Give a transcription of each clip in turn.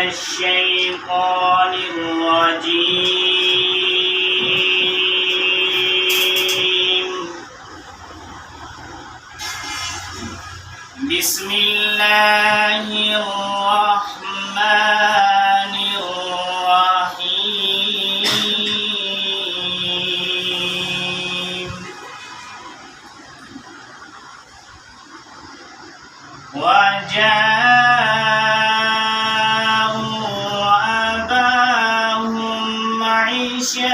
الشيطان الرجيم. بسم الله الرحمن الرحيم. وجاءوا أباهم عشاء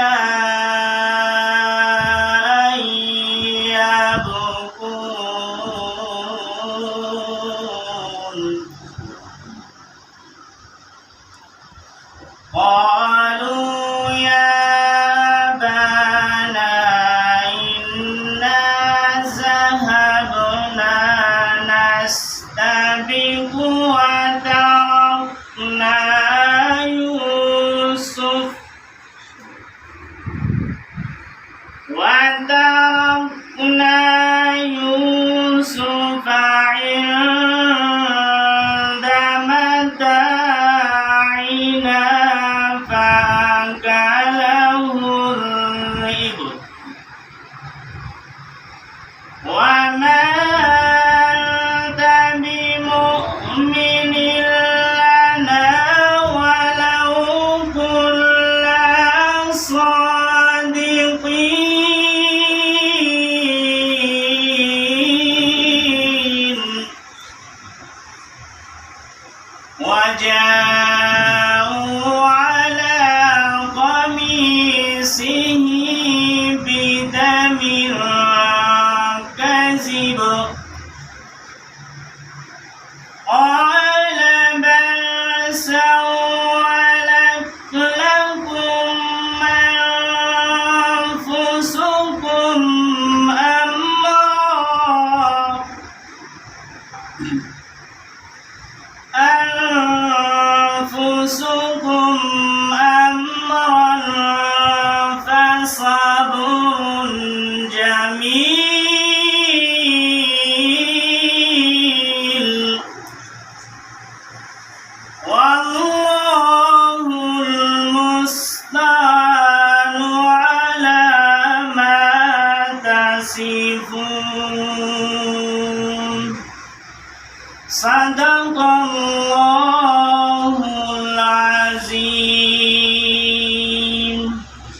يبكون قالوا يا أبانا إنا ذهبنا نستبق وتركنا يوسف عند متاعنا فأكله الذئب وما أنت بمؤمن لنا ولو كنا صادقين. وجاءوا على قميصه بدم كذب قال بل سولت لكم أنفسكم أمرا فصبر جميل والله المستعان على ما تصفون. صدق الله